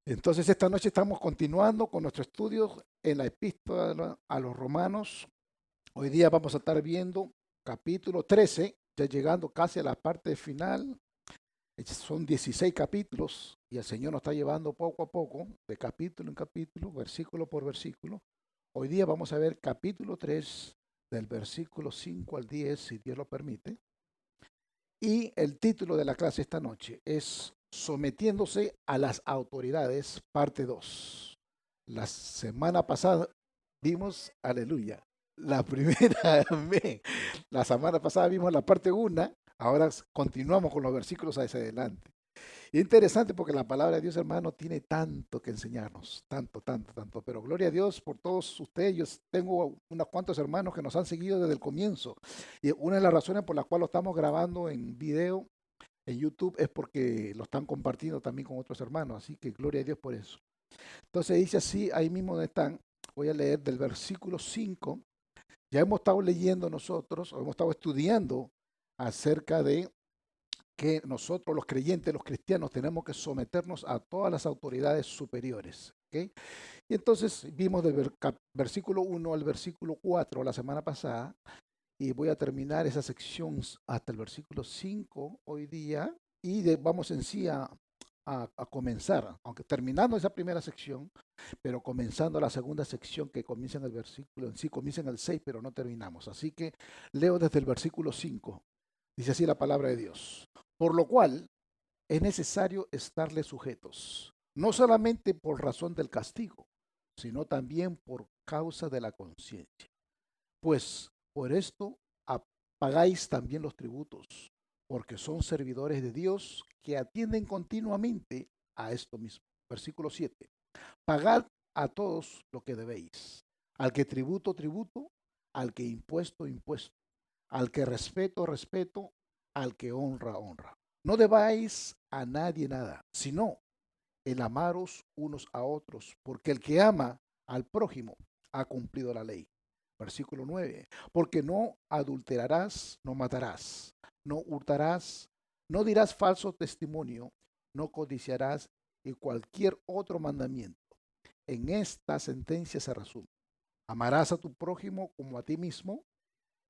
Entonces, esta noche estamos continuando con nuestro estudio en la epístola a los romanos. Hoy día vamos a estar viendo capítulo 13, ya llegando casi a la parte final. Son 16 capítulos y el Señor nos está llevando poco a poco, de capítulo en capítulo, versículo por versículo. Hoy día vamos a ver capítulo 3, del versículo 5 al 10, si Dios lo permite. Y el título de la clase esta noche es Sometiéndose a las autoridades, parte 2. La semana pasada vimos, aleluya, la primera, amén. La semana pasada vimos la parte 1, ahora continuamos con los versículos hacia adelante. Y interesante porque la palabra de Dios, hermano, tiene tanto que enseñarnos, tanto, tanto, tanto. Pero gloria a Dios por todos ustedes. Yo tengo unos cuantos hermanos que nos han seguido desde el comienzo. Y una de las razones por las cuales lo estamos grabando en video en YouTube es porque lo están compartiendo también con otros hermanos. Así que gloria a Dios por eso. Entonces dice así, ahí mismo donde están, voy a leer del versículo 5. Ya hemos estado leyendo nosotros, o hemos estado estudiando acerca de que nosotros los creyentes, los cristianos, tenemos que someternos a todas las autoridades superiores. ¿Ok? Y entonces vimos del versículo 1 al versículo 4 la semana pasada, y voy a terminar esa sección hasta el versículo 5 hoy día, y vamos en sí a comenzar, aunque terminando esa primera sección, pero comenzando la segunda sección que comienza en el versículo, en sí comienza en el 6 pero no terminamos. Así que leo desde el versículo 5. Dice así la palabra de Dios. Por lo cual es necesario estarle sujetos, no solamente por razón del castigo, sino también por causa de la conciencia. Pues por esto pagáis también los tributos, porque son servidores de Dios que atienden continuamente a esto mismo. Versículo 7. Pagad a todos lo que debéis. Al que tributo, tributo. Al que impuesto, impuesto. Al que respeto, respeto. Al que honra, honra. No debáis a nadie nada, sino el amaros unos a otros, porque el que ama al prójimo ha cumplido la ley. Versículo 9. Porque no adulterarás, no matarás, no hurtarás, no dirás falso testimonio, no codiciarás y cualquier otro mandamiento. En esta sentencia se resume. Amarás a tu prójimo como a ti mismo.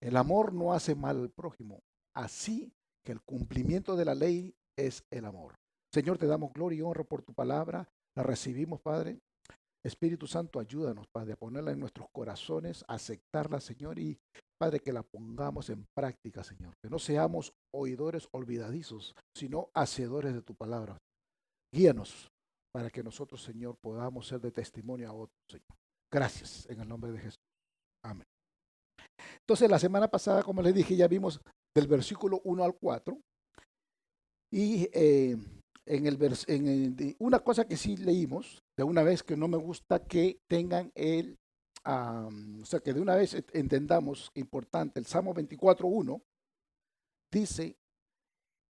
El amor no hace mal al prójimo. Así que el cumplimiento de la ley es el amor. Señor, te damos gloria y honra por tu palabra. La recibimos, Padre. Espíritu Santo, ayúdanos, Padre, a ponerla en nuestros corazones, a aceptarla, Señor, y Padre, que la pongamos en práctica, Señor. Que no seamos oidores olvidadizos, sino hacedores de tu palabra. Guíanos para que nosotros, Señor, podamos ser de testimonio a otros, Señor. Gracias, en el nombre de Jesús. Amén. Entonces, la semana pasada, como les dije, ya vimos del versículo 1 al 4. Y una cosa que sí leímos, de una vez que no me gusta que tengan o sea, que de una vez entendamos importante, el Salmo 24:1 dice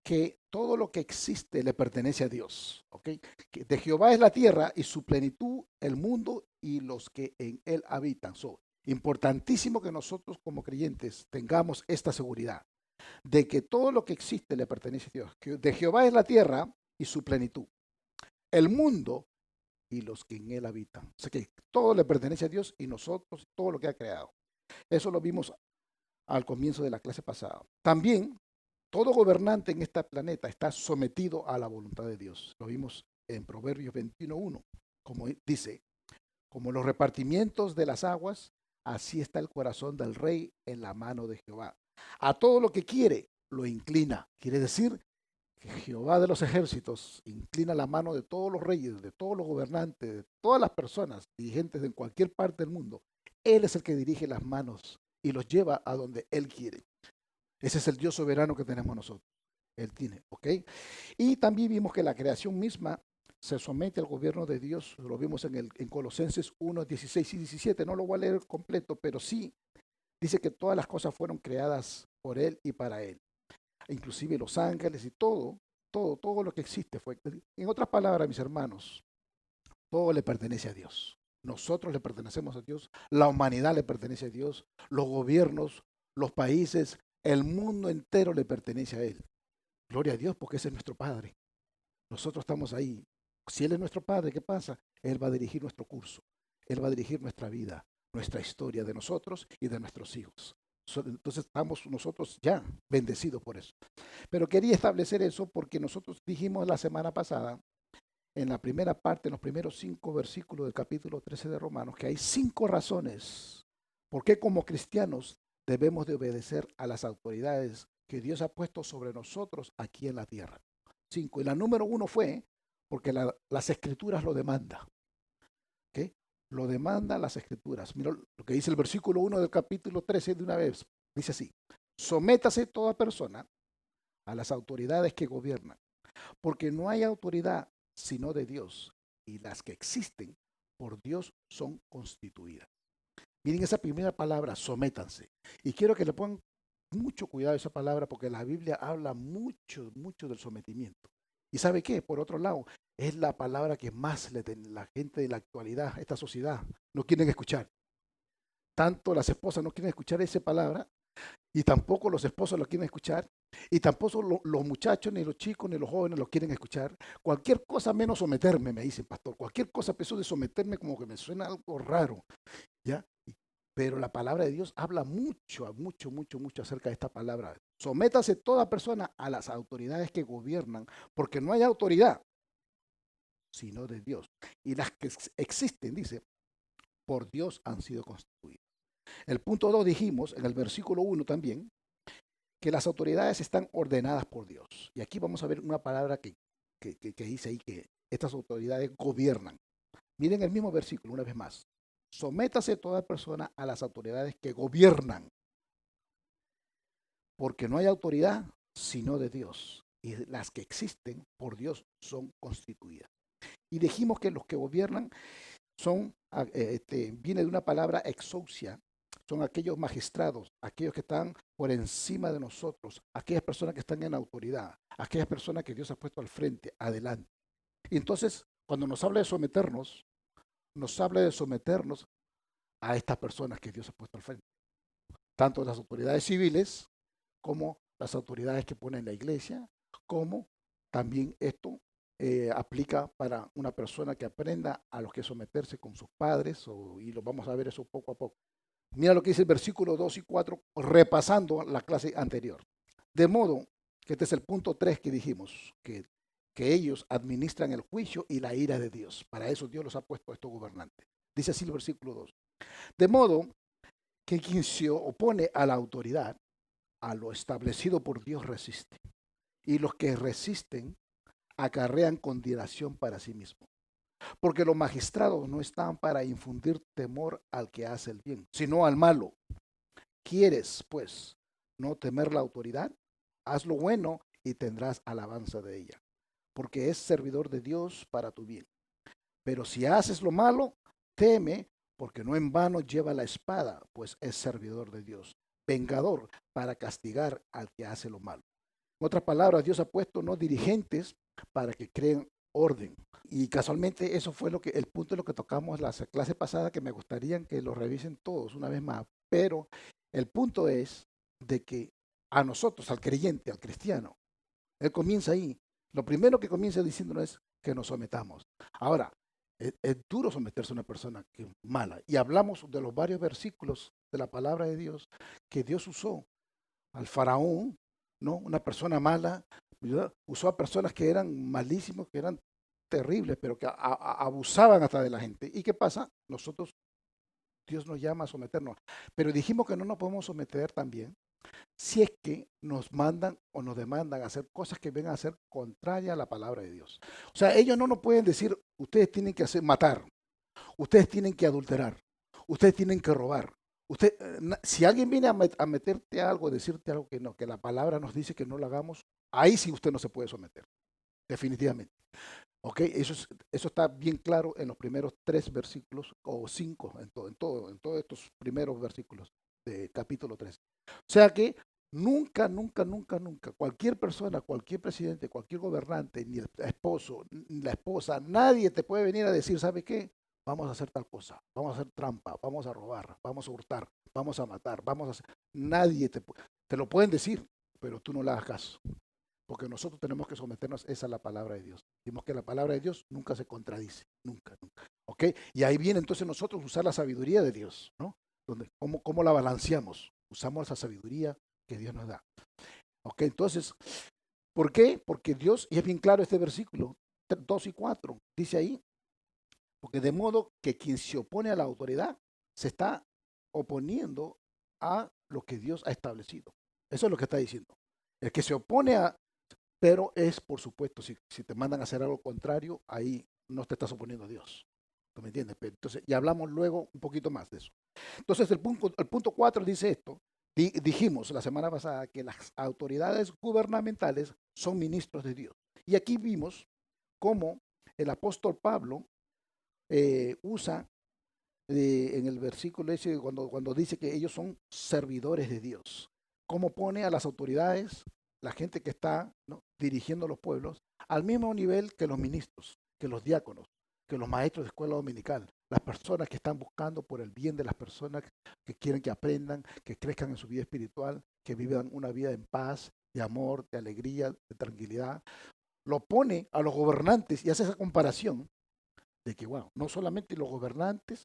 que todo lo que existe le pertenece a Dios, ¿ok? Que de Jehová es la tierra y su plenitud, el mundo y los que en él habitan. Importantísimo que nosotros como creyentes tengamos esta seguridad de que todo lo que existe le pertenece a Dios. Que de Jehová es la tierra y su plenitud, el mundo y los que en él habitan. O sea que todo le pertenece a Dios y nosotros, todo lo que ha creado. Eso lo vimos al comienzo de la clase pasada. También todo gobernante en este planeta está sometido a la voluntad de Dios. Lo vimos en Proverbios 21:1, como dice, como los repartimientos de las aguas, así está el corazón del rey en la mano de Jehová. A todo lo que quiere, lo inclina. Quiere decir que Jehová de los ejércitos inclina la mano de todos los reyes, de todos los gobernantes, de todas las personas dirigentes de cualquier parte del mundo. Él es el que dirige las manos y los lleva a donde Él quiere. Ese es el Dios soberano que tenemos nosotros. Él tiene, ¿ok? Y también vimos que la creación misma se somete al gobierno de Dios. Lo vimos en Colosenses 1, 16 y 17. No lo voy a leer completo, pero sí dice que todas las cosas fueron creadas por Él y para Él. Inclusive los ángeles y todo lo que existe fue. En otras palabras, mis hermanos, todo le pertenece a Dios. Nosotros le pertenecemos a Dios, la humanidad le pertenece a Dios, los gobiernos, los países, el mundo entero le pertenece a Él. Gloria a Dios porque ese es nuestro Padre. Nosotros estamos ahí. Si Él es nuestro Padre, ¿qué pasa? Él va a dirigir nuestro curso, Él va a dirigir nuestra vida, nuestra historia de nosotros y de nuestros hijos. Entonces estamos nosotros ya bendecidos por eso. Pero quería establecer eso porque nosotros dijimos la semana pasada, en la primera parte, en los primeros 5 versículos del capítulo 13 de Romanos, que hay 5 razones por qué como cristianos debemos de obedecer a las autoridades que Dios ha puesto sobre nosotros aquí en la tierra. 5. Y la número 1 fue porque las escrituras lo demandan. ¿Okay? Lo demandan las escrituras. Mira lo que dice el versículo 1 del capítulo 13 de una vez. Dice así: sométase toda persona a las autoridades que gobiernan, porque no hay autoridad sino de Dios, y las que existen por Dios son constituidas. Miren esa primera palabra, sométanse. Y quiero que le pongan mucho cuidado a esa palabra porque la Biblia habla mucho, mucho del sometimiento. ¿Y sabe qué? Por otro lado, es la palabra que más la gente de la actualidad, esta sociedad, no quieren escuchar. Tanto las esposas no quieren escuchar esa palabra y tampoco los esposos lo quieren escuchar, y tampoco los muchachos, ni los chicos, ni los jóvenes lo quieren escuchar. Cualquier cosa menos someterme, me dicen, pastor. Cualquier cosa empezó de someterme como que me suena algo raro, ¿ya? Pero la palabra de Dios habla mucho, mucho, mucho, mucho acerca de esta palabra. Sométase toda persona a las autoridades que gobiernan, porque no hay autoridad sino de Dios. Y las que existen, dice, por Dios han sido constituidas. El punto 2 dijimos, en el versículo 1 también, que las autoridades están ordenadas por Dios. Y aquí vamos a ver una palabra que dice ahí que estas autoridades gobiernan. Miren el mismo versículo una vez más. Sométase toda persona a las autoridades que gobiernan, porque no hay autoridad sino de Dios, y las que existen por Dios son constituidas. Y dijimos que los que gobiernan son, viene de una palabra exousia, son aquellos magistrados, aquellos que están por encima de nosotros, aquellas personas que están en autoridad, aquellas personas que Dios ha puesto al frente, adelante. Y entonces, cuando nos habla de someternos, nos habla de someternos a estas personas que Dios ha puesto al frente, tanto las autoridades civiles como las autoridades que pone en la iglesia, como también esto aplica para una persona que aprenda a los que someterse con sus padres, y lo vamos a ver eso poco a poco. Mira lo que dice el versículo 2 y 4, repasando la clase anterior. De modo que este es el punto 3 que dijimos, que ellos administran el juicio y la ira de Dios. Para eso Dios los ha puesto a estos gobernantes. Dice así el versículo 2. De modo que quien se opone a la autoridad, a lo establecido por Dios resiste. Y los que resisten acarrean condenación para sí mismos. Porque los magistrados no están para infundir temor al que hace el bien, sino al malo. ¿Quieres, pues, no temer la autoridad? Haz lo bueno y tendrás alabanza de ella, porque es servidor de Dios para tu bien. Pero si haces lo malo, teme, porque no en vano lleva la espada, pues es servidor de Dios, vengador para castigar al que hace lo malo. En otras palabras, Dios ha puesto no dirigentes para que creen orden. Y casualmente eso fue el punto de lo que tocamos la clase pasada, que me gustaría que lo revisen todos una vez más. Pero el punto es de que a nosotros, al creyente, al cristiano, él comienza ahí. Lo primero que comienza diciéndonos es que nos sometamos. Ahora, es duro someterse a una persona que es mala. Y hablamos de los varios versículos de la palabra de Dios que Dios usó al faraón, ¿no? Una persona mala, ¿verdad? Usó a personas que eran malísimos, que eran terribles, pero que abusaban hasta de la gente. ¿Y qué pasa? Nosotros, Dios nos llama a someternos. Pero dijimos que no nos podemos someter también si es que nos mandan o nos demandan hacer cosas que vengan a ser contrarias a la palabra de Dios. O sea, ellos no nos pueden decir, ustedes tienen que matar, ustedes tienen que adulterar, ustedes tienen que robar. Si alguien viene a meterte algo, a decirte algo que no, que la palabra nos dice que no lo hagamos, ahí sí usted no se puede someter, definitivamente. ¿Ok? Eso está bien claro en los primeros 3 versículos, o 5, en todos estos primeros versículos de capítulo 3. O sea que nunca, nunca, nunca, nunca, cualquier persona, cualquier presidente, cualquier gobernante, ni el esposo, ni la esposa, nadie te puede venir a decir, ¿sabe qué? Vamos a hacer tal cosa, vamos a hacer trampa, vamos a robar, vamos a hurtar, vamos a matar, vamos a hacer... Nadie te lo pueden decir, pero tú no le hagas caso. porque nosotros tenemos que someternos esa a la palabra de Dios. Decimos que la palabra de Dios nunca se contradice, nunca, nunca. ¿Ok? Y ahí viene entonces nosotros usar la sabiduría de Dios, ¿no? Donde, ¿cómo la balanceamos? Usamos esa sabiduría que Dios nos da. ¿Ok? Entonces, ¿por qué? Porque Dios, y es bien claro este versículo 2 y 4 dice ahí, porque de modo que quien se opone a la autoridad se está oponiendo a lo que Dios ha establecido. Eso es lo que está diciendo. El que se opone a, pero es por supuesto, si te mandan a hacer algo contrario, ahí no te estás oponiendo a Dios. ¿Tú me entiendes? Pero entonces, ya hablamos luego un poquito más de eso. Entonces, el punto 4 dice esto. Dijimos la semana pasada que las autoridades gubernamentales son ministros de Dios. Y aquí vimos cómo el apóstol Pablo usa en el versículo ese cuando dice que ellos son servidores de Dios. Cómo pone a las autoridades, la gente que está, ¿no?, dirigiendo a los pueblos, al mismo nivel que los ministros, que los diáconos, que los maestros de escuela dominical, las personas que están buscando por el bien de las personas que quieren que aprendan, que crezcan en su vida espiritual, que vivan una vida en paz, de amor, de alegría, de tranquilidad. Lo pone a los gobernantes y hace esa comparación de que, wow, no solamente los gobernantes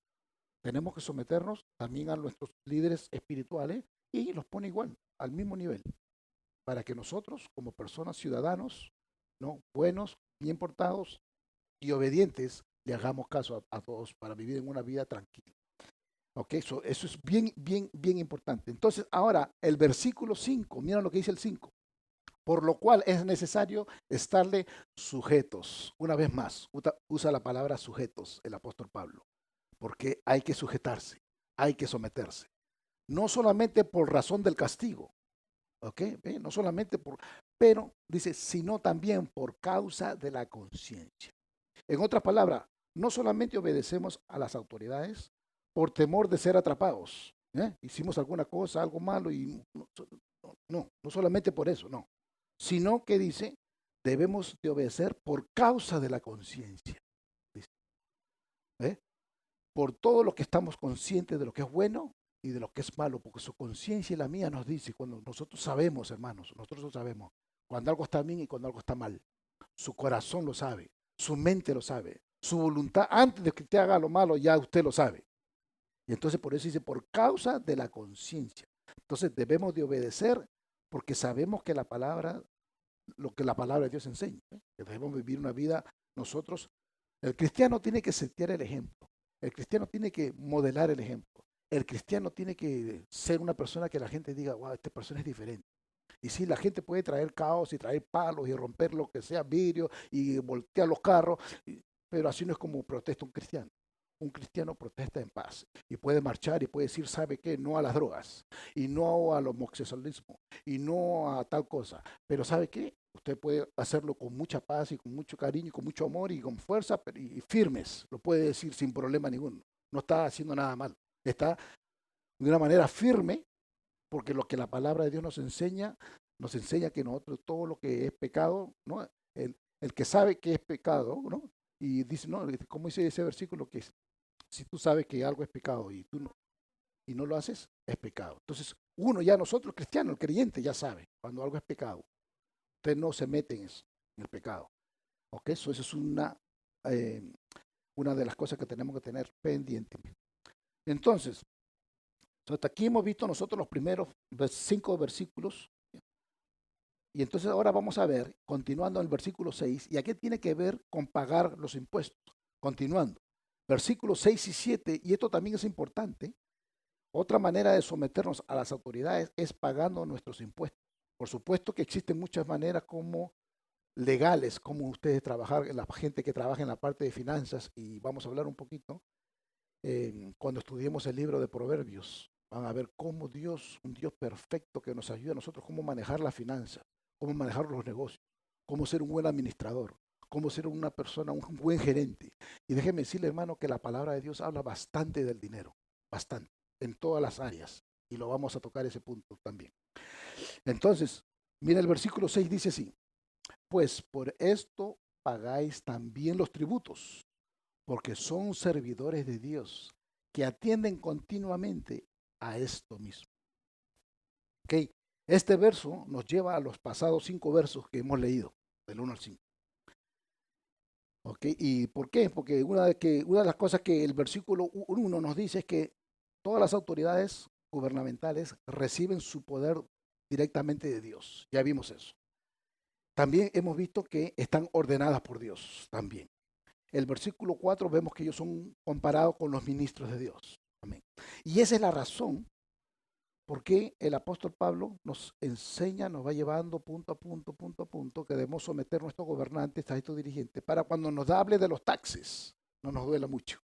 tenemos que someternos también a nuestros líderes espirituales y los pone igual, al mismo nivel, para que nosotros, como personas ciudadanos, ¿no?, buenos, bien portados y obedientes, le hagamos caso a todos para vivir en una vida tranquila. Ok, eso es bien, bien, bien importante. Entonces, ahora, el versículo 5, mira lo que dice el 5. Por lo cual es necesario estarle sujetos. Una vez más, usa la palabra sujetos el apóstol Pablo, porque hay que sujetarse, hay que someterse. No solamente por razón del castigo, ¿ok? No solamente pero dice, sino también por causa de la conciencia. En otras palabras, no solamente obedecemos a las autoridades por temor de ser atrapados. Hicimos alguna cosa, algo malo y no solamente por eso, no. Sino que dice, debemos de obedecer por causa de la conciencia. Dice, ¿eh? Por todo lo que estamos conscientes de lo que es bueno y de lo que es malo, porque su conciencia y la mía nos dice, cuando nosotros sabemos, hermanos, nosotros lo sabemos, cuando algo está bien y cuando algo está mal. Su corazón lo sabe, su mente lo sabe, su voluntad, antes de que te haga lo malo, ya usted lo sabe. Y entonces por eso dice, por causa de la conciencia. Entonces debemos de obedecer porque sabemos que la palabra, lo que la palabra de Dios enseña, que debemos vivir una vida nosotros. El cristiano tiene que setear el ejemplo. El cristiano tiene que modelar el ejemplo. El cristiano tiene que ser una persona que la gente diga, wow, esta persona es diferente. Y sí, la gente puede traer caos y traer palos y romper lo que sea vidrio y voltear los carros, pero así no es como protesta un cristiano. Un cristiano protesta en paz y puede marchar y puede decir, ¿sabe qué? No a las drogas y no al homosexualismo y no a tal cosa. Pero ¿sabe qué? Usted puede hacerlo con mucha paz y con mucho cariño y con mucho amor y con fuerza y firmes. Lo puede decir sin problema ninguno. No está haciendo nada mal. Está de una manera firme porque lo que la palabra de Dios nos enseña que nosotros todo lo que es pecado, ¿no? El que sabe que es pecado, ¿no? Y dice, no, como dice ese versículo, que si tú sabes que algo es pecado y no lo haces, es pecado. Entonces, uno ya nosotros, cristianos, el creyente, ya sabe cuando algo es pecado. Usted no se mete en eso, en el pecado. ¿Ok? Eso es eh, una de las cosas que tenemos que tener pendiente. Entonces, hasta aquí hemos visto nosotros los primeros 5 versículos. Y entonces ahora vamos a ver, continuando en el versículo 6, ¿y a qué tiene que ver con pagar los impuestos? Continuando. Versículos 6 y 7, y esto también es importante. Otra manera de someternos a las autoridades es pagando nuestros impuestos. Por supuesto que existen muchas maneras como legales, como ustedes trabajar, la gente que trabaja en la parte de finanzas, y vamos a hablar un poquito cuando estudiemos el libro de Proverbios. Van a ver cómo Dios, un Dios perfecto que nos ayuda a nosotros cómo manejar la finanza, cómo manejar los negocios, cómo ser un buen administrador, cómo ser una persona, un buen gerente. Y déjeme decirle, hermano, que la palabra de Dios habla bastante del dinero, bastante, en todas las áreas. Y lo vamos a tocar ese punto también. Entonces, mira el versículo 6 dice así, pues por esto pagáis también los tributos, porque son servidores de Dios que atienden continuamente a esto mismo. ¿Ok? Este verso nos lleva a los pasados 5 versos que hemos leído, del 1 al 5. ¿Ok? ¿Y por qué? Porque una de las cosas que el versículo 1 nos dice es que todas las autoridades gubernamentales reciben su poder directamente de Dios. Ya vimos eso. También hemos visto que están ordenadas por Dios también. El versículo 4 vemos que ellos son comparados con los ministros de Dios. Amén. Y esa es la razón por qué el apóstol Pablo nos enseña, nos va llevando punto a punto, punto a punto, que debemos someter a nuestros gobernantes, a estos dirigentes, para cuando nos hable de los taxes, no nos duela mucho.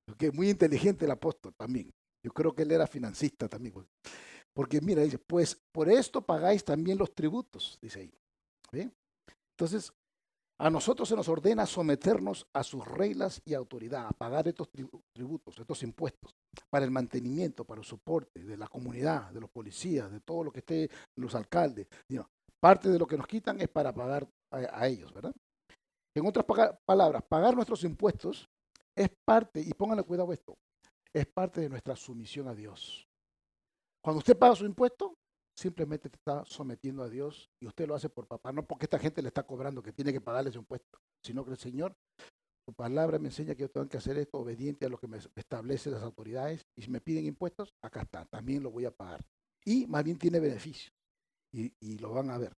Porque es muy inteligente el apóstol también. Yo creo que él era financista también. Porque mira, dice, pues por esto pagáis también los tributos, dice ahí. ¿Ve? Entonces, a nosotros se nos ordena someternos a sus reglas y autoridad, a pagar estos tributos, estos impuestos, para el mantenimiento, para el soporte de la comunidad, de los policías, de todo lo que esté, los alcaldes. Digo, parte de lo que nos quitan es para pagar a ellos, ¿verdad? En otras palabras, pagar nuestros impuestos es parte, y pónganle cuidado a esto, es parte de nuestra sumisión a Dios. Cuando usted paga su impuesto, simplemente te está sometiendo a Dios y usted lo hace por papá, no porque esta gente le está cobrando que tiene que pagarle su impuesto, sino que el Señor, su palabra me enseña que yo tengo que hacer esto obediente a lo que me establecen las autoridades y si me piden impuestos, acá está, también lo voy a pagar. Y más bien tiene beneficio y lo van a ver.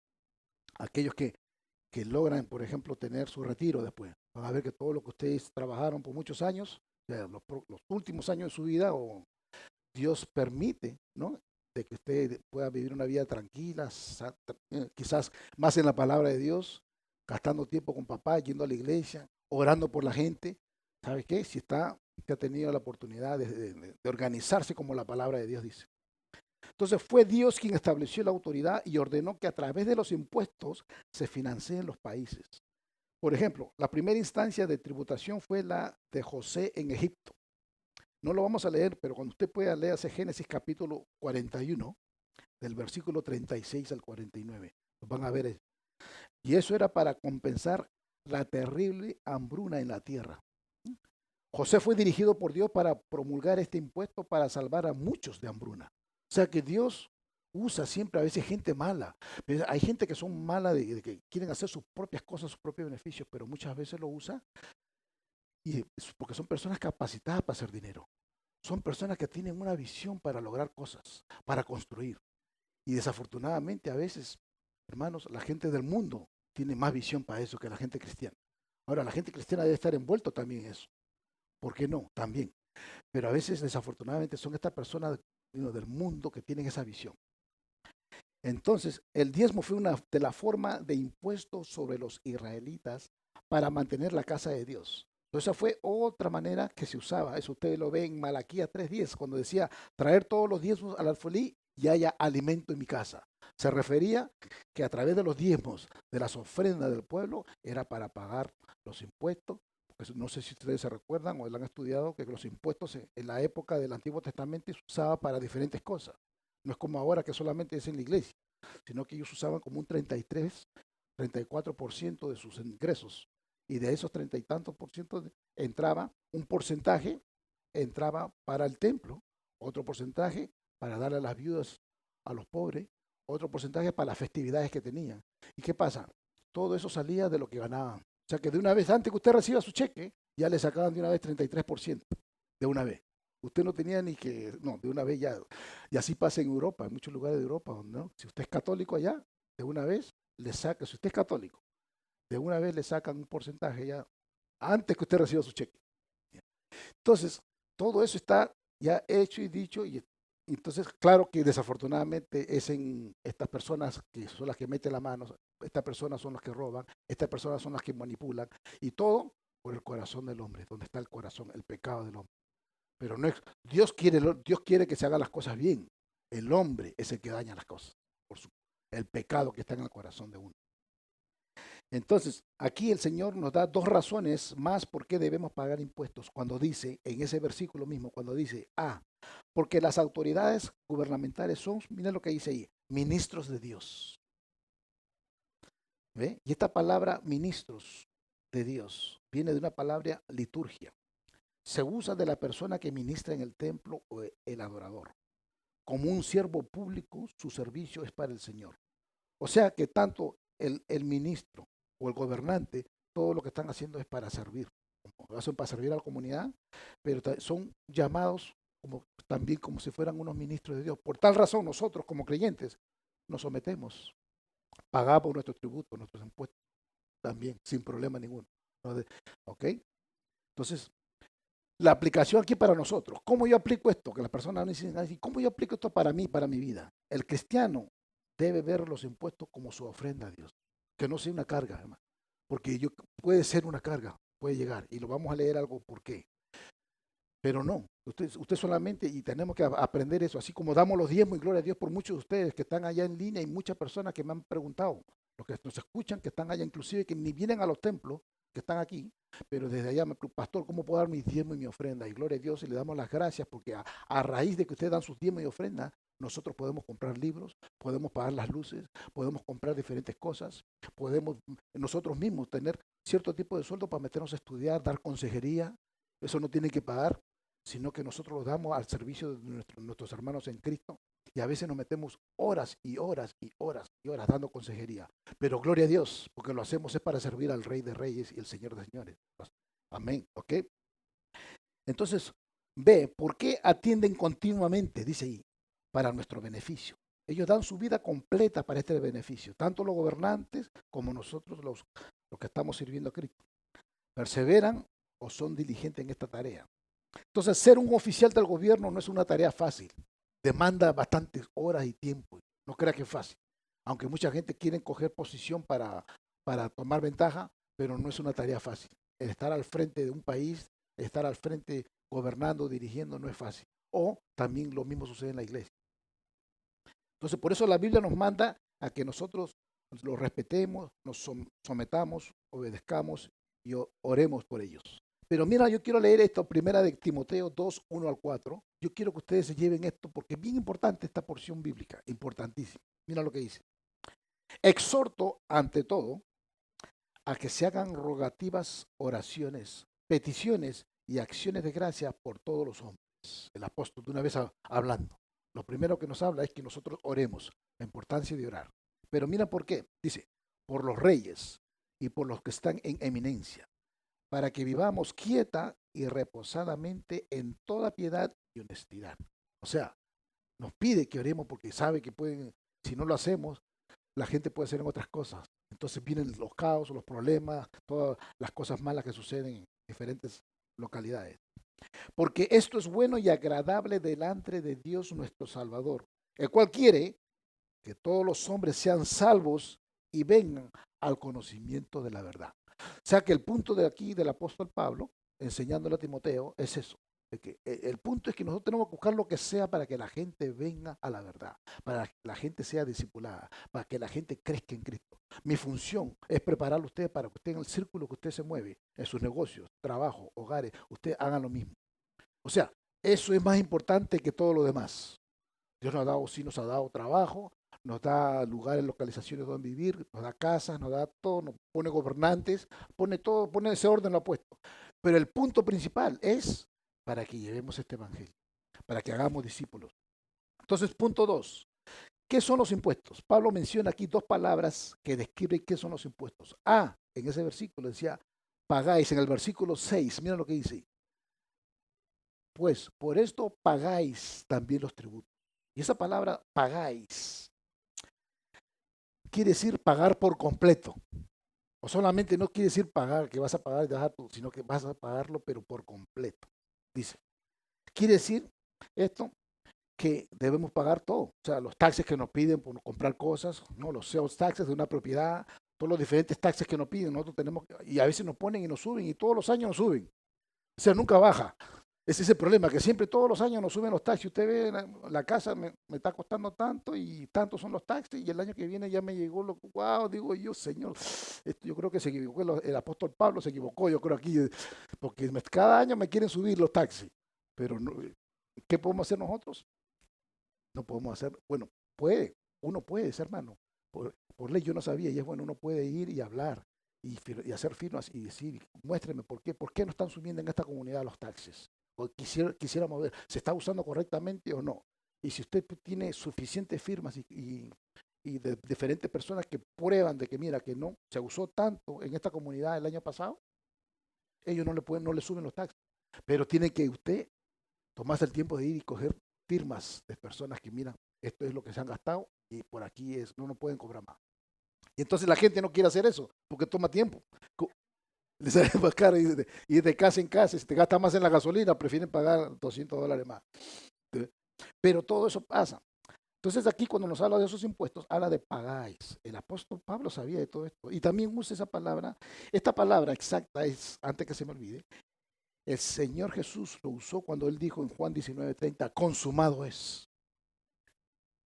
Aquellos que logran, por ejemplo, tener su retiro después, van a ver que todo lo que ustedes trabajaron por muchos años, los últimos años de su vida o Dios permite, ¿no? De que usted pueda vivir una vida tranquila, quizás más en la palabra de Dios, gastando tiempo con papá, yendo a la iglesia, orando por la gente. ¿Sabe qué? Si usted ha tenido la oportunidad de organizarse como la palabra de Dios dice. Entonces fue Dios quien estableció la autoridad y ordenó que a través de los impuestos se financien los países. Por ejemplo, la primera instancia de tributación fue la de José en Egipto. No lo vamos a leer, pero cuando usted pueda leerse Génesis capítulo 41, del versículo 36 al 49, lo van a ver. Y eso era para compensar la terrible hambruna en la tierra. José fue dirigido por Dios para promulgar este impuesto para salvar a muchos de hambruna. O sea que Dios usa siempre a veces gente mala. Hay gente que son malas, de que quieren hacer sus propias cosas, sus propios beneficios, pero muchas veces lo usa porque son personas capacitadas para hacer dinero. Son personas que tienen una visión para lograr cosas, para construir. Y desafortunadamente a veces, hermanos, la gente del mundo tiene más visión para eso que la gente cristiana. Ahora, la gente cristiana debe estar envuelto también en eso. ¿Por qué no? También. Pero a veces, desafortunadamente, son estas personas del mundo que tienen esa visión. Entonces, el diezmo fue una de la forma de impuesto sobre los israelitas para mantener la casa de Dios. Entonces, esa fue otra manera que se usaba. Eso ustedes lo ven en Malaquías 3:10, cuando decía traer todos los diezmos al alfolí y haya alimento en mi casa. Se refería que a través de los diezmos, de las ofrendas del pueblo, era para pagar los impuestos. Porque no sé si ustedes se recuerdan o lo han estudiado, que los impuestos en la época del Antiguo Testamento se usaban para diferentes cosas. No es como ahora que solamente es en la iglesia, sino que ellos usaban como un 33, 34% de sus ingresos. Y de esos 30 y tantos por ciento entraba un porcentaje, entraba para el templo, otro porcentaje para darle a las viudas, a los pobres, otro porcentaje para las festividades que tenían. ¿Y qué pasa? Todo eso salía de lo que ganaban. O sea que de una vez, antes que usted reciba su cheque, ya le sacaban de una vez 33%, de una vez. Usted no tenía ni que, no, de una vez ya. Y así pasa en Europa, en muchos lugares de Europa, ¿no? Si usted es católico allá, de una vez le saca, si usted es católico, de una vez le sacan un porcentaje ya antes que usted reciba su cheque. Entonces, todo eso está ya hecho y dicho y entonces, claro que desafortunadamente es en estas personas que son las que meten la mano, estas personas son las que roban, estas personas son las que manipulan y todo por el corazón del hombre, donde está el corazón, el pecado del hombre. Pero no es, Dios quiere que se hagan las cosas bien. El hombre es el que daña las cosas por el pecado que está en el corazón de uno. Entonces, aquí el Señor nos da dos razones más por qué debemos pagar impuestos. Cuando dice, en ese versículo mismo, cuando dice, porque las autoridades gubernamentales son, miren lo que dice ahí, ministros de Dios. ¿Ve? Y esta palabra ministros de Dios viene de una palabra liturgia. Se usa de la persona que ministra en el templo o el adorador. como un siervo público, su servicio es para el Señor. O sea que tanto el ministro o el gobernante, todo lo que están haciendo es para servir. Lo hacen para servir a la comunidad, pero son llamados como, también como si fueran unos ministros de Dios. Por tal razón, nosotros como creyentes nos sometemos, pagamos nuestros tributos, nuestros impuestos también, sin problema ninguno. ¿No? ¿Ok? Entonces, la aplicación aquí para nosotros. ¿Cómo yo aplico esto? Que las personas me dicen, ¿cómo yo aplico esto para mí, para mi vida? El cristiano debe ver los impuestos como su ofrenda a Dios, que no sea una carga, hermano. Porque puede ser una carga, puede llegar, y lo vamos a leer algo por qué. Pero no, usted solamente, y tenemos que aprender eso, así como damos los diezmos y gloria a Dios por muchos de ustedes que están allá en línea y muchas personas que me han preguntado, los que nos escuchan, que están allá, inclusive que ni vienen a los templos, que están aquí, pero desde allá me preguntan, pastor, ¿cómo puedo dar mis diezmos y mi ofrenda? Y gloria a Dios y le damos las gracias porque a raíz de que ustedes dan sus diezmos y ofrenda, nosotros podemos comprar libros, podemos pagar las luces, podemos comprar diferentes cosas, podemos nosotros mismos tener cierto tipo de sueldo para meternos a estudiar, dar consejería, eso no tiene que pagar, sino que nosotros lo damos al servicio de nuestros hermanos en Cristo. Y a veces nos metemos horas y horas y horas y horas dando consejería. Pero gloria a Dios, porque lo hacemos es para servir al Rey de Reyes y el Señor de Señores. Amén, ¿ok? Entonces, ve, ¿por qué atienden continuamente? Dice ahí, para nuestro beneficio. Ellos dan su vida completa para este beneficio, tanto los gobernantes como nosotros los que estamos sirviendo a Cristo. Perseveran o son diligentes en esta tarea. Entonces, ser un oficial del gobierno no es una tarea fácil. Demanda bastantes horas y tiempo. No crea que es fácil. Aunque mucha gente quiere coger posición para tomar ventaja, pero no es una tarea fácil. El estar al frente de un país, estar al frente gobernando, dirigiendo, no es fácil. O también lo mismo sucede en la iglesia. Entonces, por eso la Biblia nos manda a que nosotros los respetemos, nos sometamos, obedezcamos y oremos por ellos. Pero mira, yo quiero leer esto, primera de Timoteo 2, 1 al 4. Yo quiero que ustedes se lleven esto porque es bien importante esta porción bíblica, importantísima. Mira lo que dice. Exhorto ante todo a que se hagan rogativas, oraciones, peticiones y acciones de gracia por todos los hombres. El apóstol de una vez hablando. Lo primero que nos habla es que nosotros oremos, la importancia de orar. Pero mira por qué. Dice, por los reyes y por los que están en eminencia, para que vivamos quieta y reposadamente en toda piedad y honestidad. O sea, nos pide que oremos porque sabe que pueden, si no lo hacemos, la gente puede hacer en otras cosas. Entonces vienen los caos, los problemas, todas las cosas malas que suceden en diferentes localidades. Porque esto es bueno y agradable delante de Dios nuestro Salvador, el cual quiere que todos los hombres sean salvos y vengan al conocimiento de la verdad. O sea que el punto de aquí del apóstol Pablo, enseñándole a Timoteo, es eso. Que el punto es que nosotros tenemos que buscar lo que sea para que la gente venga a la verdad, para que la gente sea discipulada, para que la gente crezca en Cristo. Mi función es prepararlo a ustedes para que usted en el círculo que usted se mueve, en sus negocios, trabajo, hogares, usted haga lo mismo. O sea, eso es más importante que todo lo demás. Dios nos ha dado, sí nos ha dado trabajo, nos da lugares, localizaciones donde vivir, nos da casas, nos da todo, nos pone gobernantes, pone todo, pone ese orden lo ha puesto. Pero el punto principal es para que llevemos este evangelio, para que hagamos discípulos. Entonces, punto 2. ¿Qué son los impuestos? Pablo menciona aquí dos palabras que describen qué son los impuestos. En ese versículo decía, pagáis. En el versículo 6, mira lo que dice. Pues por esto pagáis también los tributos. Y esa palabra pagáis quiere decir pagar por completo. O solamente no quiere decir pagar, que vas a pagar y dejar todo, sino que vas a pagarlo, pero por completo. Dice. Quiere decir esto que debemos pagar todo. O sea, los taxes que nos piden por comprar cosas, ¿no? Los sales taxes de una propiedad, todos los diferentes taxes que nos piden, nosotros tenemos, y a veces nos ponen y nos suben, y todos los años nos suben. O sea, nunca baja. Ese es el problema, que siempre todos los años nos suben los taxis. Usted ve, la casa me está costando tanto y tantos son los taxis y el año que viene ya me llegó lo, wow, digo yo, Señor, esto yo creo que se equivocó, el apóstol Pablo se equivocó, yo creo aquí, porque cada año me quieren subir los taxis. Pero no, ¿qué podemos hacer nosotros? No podemos hacer, bueno, uno puede, hermano. Por ley yo no sabía y es bueno, uno puede ir y hablar y hacer firmas y decir, muéstreme por qué no están subiendo en esta comunidad los taxis. O quisiéramos ver, ¿se está usando correctamente o no? Y si usted tiene suficientes firmas y de diferentes personas que prueban de que mira que no se usó tanto en esta comunidad el año pasado, ellos no le suben los taxes. Pero tiene que usted tomarse el tiempo de ir y coger firmas de personas que miran, esto es lo que se han gastado y por aquí no pueden cobrar más. Y entonces la gente no quiere hacer eso porque toma tiempo. Le sale más caro ir de casa en casa. Si te gastas más en la gasolina, prefieren pagar $200 más. Pero todo eso pasa. Entonces aquí cuando nos habla de esos impuestos, habla de pagáis. El apóstol Pablo sabía de todo esto. Y también usa esa palabra. Esta palabra exacta es, antes que se me olvide, el Señor Jesús lo usó cuando él dijo en Juan 19:30, consumado es.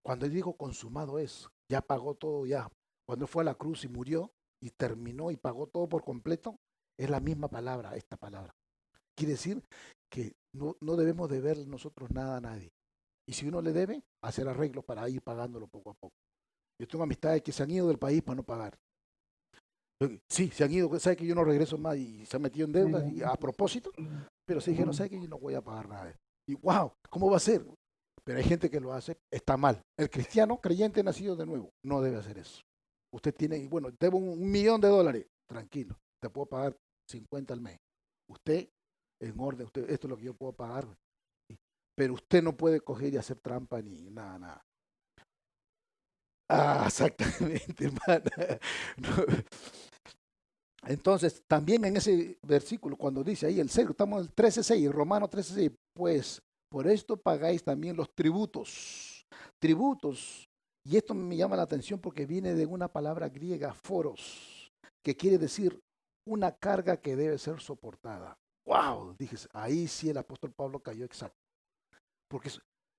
Cuando él dijo consumado es, ya pagó todo ya. Cuando él fue a la cruz y murió y terminó y pagó todo por completo, es la misma palabra, esta palabra. Quiere decir que no debemos deber nosotros nada a nadie. Y si uno le debe, hacer arreglos para ir pagándolo poco a poco. Yo tengo amistades que se han ido del país para no pagar. Sí, se han ido, sabe que yo no regreso más y se han metido en deudas y a propósito, pero se dijeron, sabe que yo no voy a pagar nada. Y wow, ¿cómo va a ser? Pero hay gente que lo hace, está mal. El cristiano creyente nacido de nuevo no debe hacer eso. Usted tiene, bueno, debo $1.000.000, tranquilo, te puedo pagar 50 al mes. Usted, en orden, esto es lo que yo puedo pagar. Pero usted no puede coger y hacer trampa ni nada, nada. Ah, exactamente, hermana. No. Entonces, también en ese versículo, cuando dice ahí el 6, estamos en el 13:6, Romanos 13:6, pues por esto pagáis también los tributos. Tributos, y esto me llama la atención porque viene de una palabra griega, foros, que quiere decir una carga que debe ser soportada. ¡Wow! Dije, ahí sí el apóstol Pablo cayó exacto. Porque,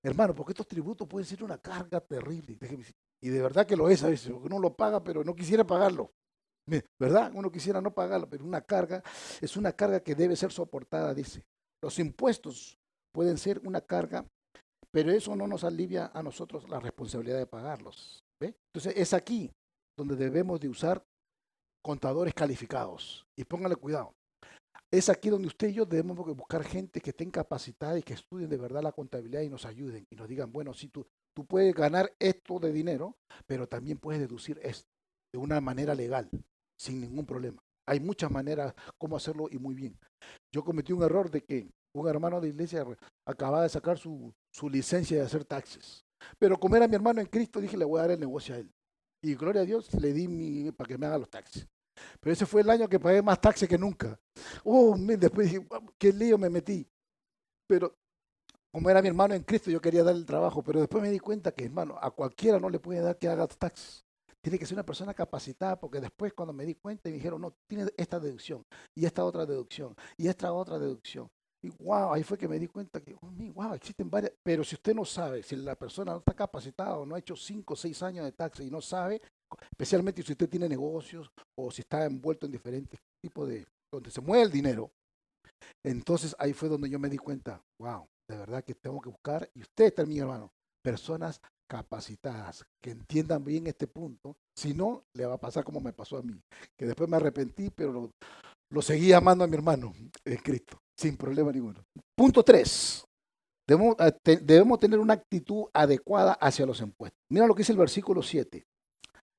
hermano, porque estos tributos pueden ser una carga terrible. Y de verdad que lo es a veces, porque uno lo paga, pero no quisiera pagarlo. ¿Verdad? Uno quisiera no pagarlo, pero una carga es una carga que debe ser soportada, dice. Los impuestos pueden ser una carga, pero eso no nos alivia a nosotros la responsabilidad de pagarlos. ¿Ve? Entonces es aquí donde debemos de usar contadores calificados. Y póngale cuidado. Es aquí donde usted y yo debemos buscar gente que estén capacitada y que estudien de verdad la contabilidad y nos ayuden y nos digan, bueno, si tú puedes ganar esto de dinero, pero también puedes deducir esto de una manera legal, sin ningún problema. Hay muchas maneras cómo hacerlo y muy bien. Yo cometí un error de que un hermano de iglesia acababa de sacar su licencia de hacer taxes. Pero como era mi hermano en Cristo, dije, le voy a dar el negocio a él. Y gloria a Dios, le di para que me haga los taxes. Pero ese fue el año que pagué más taxes que nunca. Oh, después dije, qué lío me metí. Pero como era mi hermano en Cristo, yo quería darle el trabajo. Pero después me di cuenta que, hermano, a cualquiera no le puede dar que haga taxes. Tiene que ser una persona capacitada, porque después cuando me di cuenta y me dijeron, no, tiene esta deducción, y esta otra deducción, y esta otra deducción. Y wow, ahí fue que me di cuenta que, wow, existen varias. Pero si usted no sabe, si la persona no está capacitada o no ha hecho 5 o 6 años de taxes y no sabe, especialmente si usted tiene negocios o si está envuelto en diferentes tipos de, donde se mueve el dinero, entonces ahí fue donde yo me di cuenta, wow, de verdad que tengo que buscar, y usted también, hermano, personas capacitadas, que entiendan bien este punto, si no, le va a pasar como me pasó a mí, que después me arrepentí, pero lo seguí amando a mi hermano en Cristo, sin problema ninguno. Punto 3. Debemos tener una actitud adecuada hacia los impuestos. Mira lo que dice el versículo 7.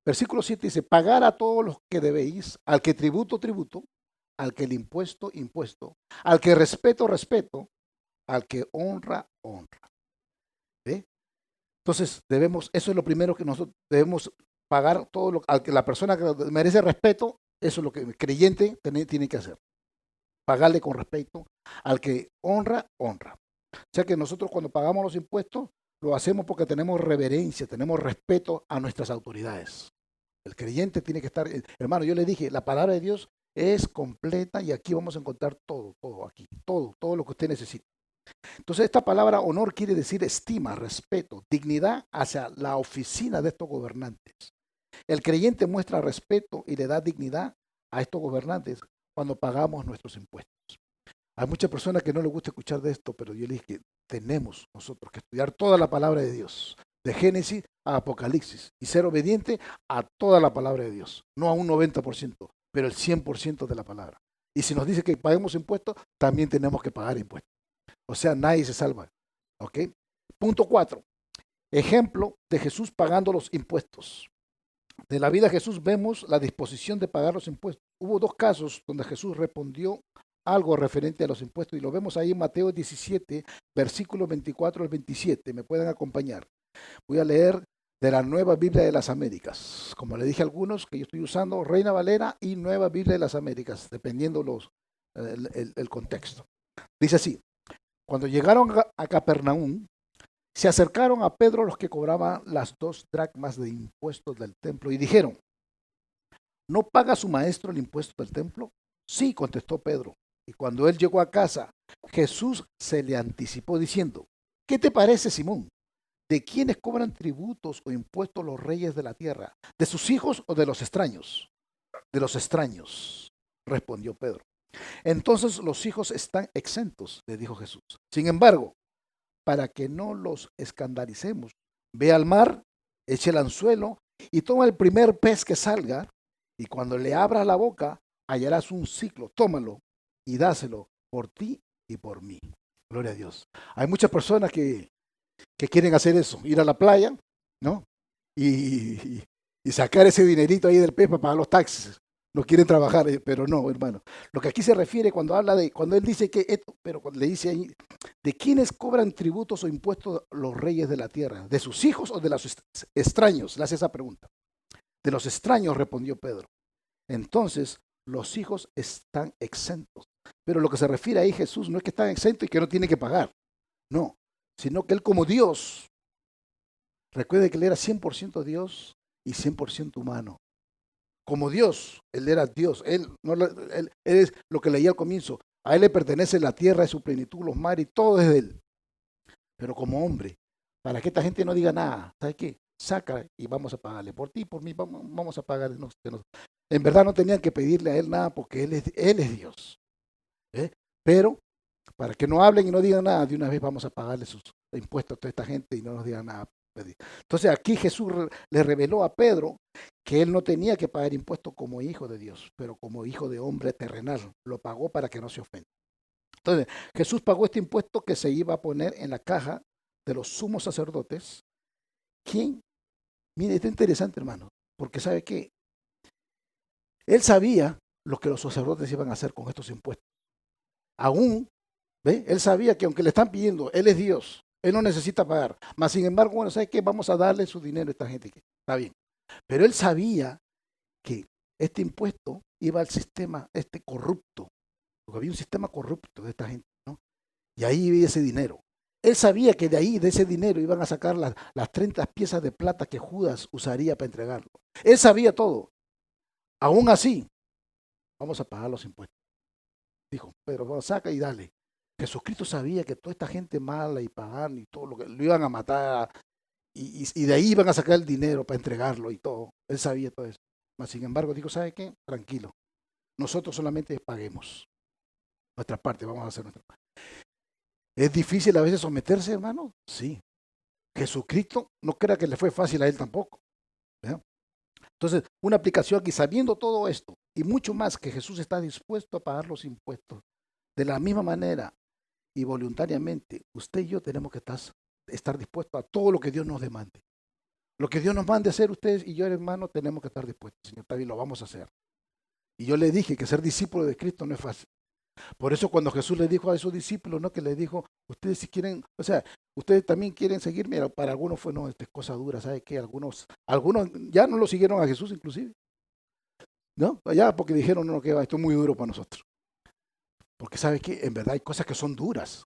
Versículo 7 dice, pagar a todos los que debéis, al que tributo, tributo, al que el impuesto, impuesto, al que respeto, respeto, al que honra, honra. ¿Ve? Entonces eso es lo primero que nosotros debemos pagar todo al que la persona que merece respeto, eso es lo que el creyente tiene que hacer. Pagarle con respeto al que honra, honra. O sea que nosotros cuando pagamos los impuestos, lo hacemos porque tenemos reverencia, tenemos respeto a nuestras autoridades. El creyente tiene que estar, hermano, yo le dije, la palabra de Dios es completa y aquí vamos a encontrar todo aquí, todo lo que usted necesita. Entonces, esta palabra honor quiere decir estima, respeto, dignidad hacia la oficina de estos gobernantes. El creyente muestra respeto y le da dignidad a estos gobernantes cuando pagamos nuestros impuestos. Hay muchas personas que no les gusta escuchar de esto, pero yo les dije que tenemos nosotros que estudiar toda la palabra de Dios, de Génesis a Apocalipsis, y ser obediente a toda la palabra de Dios, no a un 90%, pero el 100% de la palabra. Y si nos dice que paguemos impuestos, también tenemos que pagar impuestos. O sea, nadie se salva. ¿Ok? Punto 4. Ejemplo de Jesús pagando los impuestos. De la vida de Jesús vemos la disposición de pagar los impuestos. Hubo dos casos donde Jesús respondió algo referente a los impuestos y lo vemos ahí en Mateo 17, versículos 24 al 27. Me pueden acompañar. Voy a leer de la Nueva Biblia de las Américas. Como le dije a algunos que yo estoy usando Reina Valera y Nueva Biblia de las Américas, dependiendo el contexto. Dice así, cuando llegaron a Capernaum, se acercaron a Pedro los que cobraban las 2 dracmas de impuestos del templo y dijeron, ¿no paga su maestro el impuesto del templo? Sí, contestó Pedro. Y cuando él llegó a casa, Jesús se le anticipó diciendo, ¿qué te parece, Simón? ¿De quiénes cobran tributos o impuestos los reyes de la tierra? ¿De sus hijos o de los extraños? De los extraños, respondió Pedro. Entonces los hijos están exentos, le dijo Jesús. Sin embargo, para que no los escandalicemos, ve al mar, eche el anzuelo y toma el primer pez que salga, y cuando le abras la boca, hallarás un ciclo, tómalo y dáselo por ti y por mí. Gloria a Dios. Hay muchas personas que quieren hacer eso, ir a la playa, ¿no? Y sacar ese dinerito ahí del pez para pagar los taxis. No quieren trabajar, pero no, hermano. Lo que aquí se refiere cuando habla de, cuando él dice que esto, pero cuando le dice ahí, ¿de quiénes cobran tributos o impuestos los reyes de la tierra? ¿De sus hijos o de los extraños? Le hace esa pregunta. De los extraños, respondió Pedro. Entonces, los hijos están exentos. Pero lo que se refiere ahí Jesús no es que están exentos y que no tienen que pagar. No, sino que él como Dios, recuerde que él era 100% Dios y 100% humano. Como Dios, él era Dios, él es lo que leía al comienzo, a él le pertenece la tierra, de su plenitud, los mares, y todo es de él. Pero como hombre, para que esta gente no diga nada, ¿sabes qué? Saca y vamos a pagarle, por ti, por mí, vamos a pagarle. En verdad no tenían que pedirle a él nada porque él es Dios. ¿Eh? Pero para que no hablen y no digan nada, de una vez vamos a pagarle sus impuestos a toda esta gente y no nos digan nada. Entonces aquí Jesús le reveló a Pedro que él no tenía que pagar impuestos como hijo de Dios, pero como hijo de hombre terrenal. Lo pagó para que no se ofenda. Entonces Jesús pagó este impuesto que se iba a poner en la caja de los sumos sacerdotes. ¿Quién? Mire, esto es interesante, hermano, porque sabe que él sabía lo que los sacerdotes iban a hacer con estos impuestos. Aún, ¿ve? Él sabía que aunque le están pidiendo, él es Dios, él no necesita pagar. Mas, sin embargo, bueno, ¿sabe qué? Vamos a darle su dinero a esta gente. Está bien. Pero él sabía que este impuesto iba al sistema corrupto, porque había un sistema corrupto de esta gente, ¿no? Y ahí iba ese dinero. Él sabía que de ahí, de ese dinero, iban a sacar las 30 piezas de plata que Judas usaría para entregarlo. Él sabía todo. Aún así, vamos a pagar los impuestos. Dijo, pero bueno, saca y dale. Jesucristo sabía que toda esta gente mala y pagana y todo lo que lo iban a matar y de ahí iban a sacar el dinero para entregarlo y todo. Él sabía todo eso. Mas, sin embargo, dijo, ¿sabe qué? Tranquilo. Nosotros solamente paguemos nuestra parte, vamos a hacer nuestra parte. ¿Es difícil a veces someterse, hermano? Sí. Jesucristo no crea que le fue fácil a él tampoco. ¿Verdad? Entonces, una aplicación aquí, sabiendo todo esto y mucho más, que Jesús está dispuesto a pagar los impuestos. De la misma manera y voluntariamente, usted y yo tenemos que estar dispuestos a todo lo que Dios nos demande. Lo que Dios nos mande hacer, ustedes y yo, hermano, tenemos que estar dispuestos. Señor, está bien, lo vamos a hacer. Y yo le dije que ser discípulo de Cristo no es fácil. Por eso cuando Jesús le dijo a esos discípulos, ¿no? Que le dijo, ustedes si quieren, o sea, ustedes también quieren seguirme, para algunos fue, no, esta es cosa dura, ¿sabe qué? Algunos ya no lo siguieron a Jesús inclusive, ¿no? Ya porque dijeron, no, que va, esto es muy duro para nosotros. Porque sabe que en verdad hay cosas que son duras,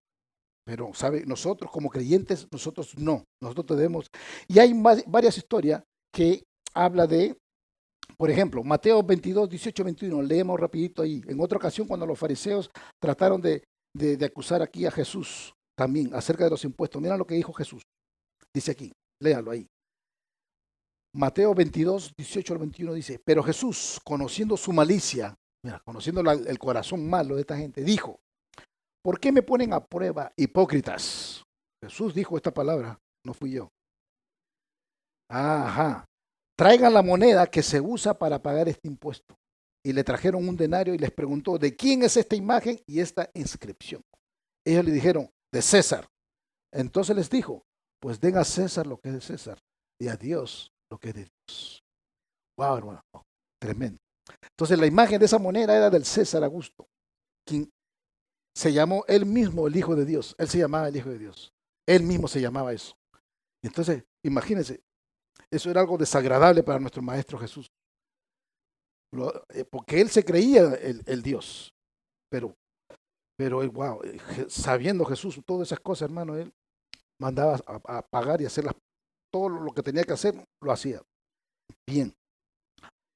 pero sabe, nosotros como creyentes, nosotros no, nosotros tenemos, y hay varias historias que habla de, por ejemplo, Mateo 22, 18, 21, leemos rapidito ahí. En otra ocasión, cuando los fariseos trataron de acusar aquí a Jesús también acerca de los impuestos, mira lo que dijo Jesús. Dice aquí, léalo ahí. Mateo 22, 18 al 21 dice, pero Jesús, conociendo su malicia, mira, conociendo el corazón malo de esta gente, dijo, ¿por qué me ponen a prueba, hipócritas? Jesús dijo esta palabra, no fui yo. Ajá. Traigan la moneda que se usa para pagar este impuesto. Y le trajeron un denario y les preguntó, ¿de quién es esta imagen y esta inscripción? Ellos le dijeron, de César. Entonces les dijo, pues den a César lo que es de César y a Dios lo que es de Dios. Wow, hermano, tremendo. Entonces la imagen de esa moneda era del César Augusto, quien se llamó él mismo el Hijo de Dios. Él se llamaba el Hijo de Dios. Él mismo se llamaba eso. Y entonces, imagínense, eso era algo desagradable para nuestro Maestro Jesús. Porque él se creía el Dios. Pero él, wow, sabiendo Jesús todas esas cosas, hermano, él mandaba a pagar y hacer todo lo que tenía que hacer, lo hacía. Bien.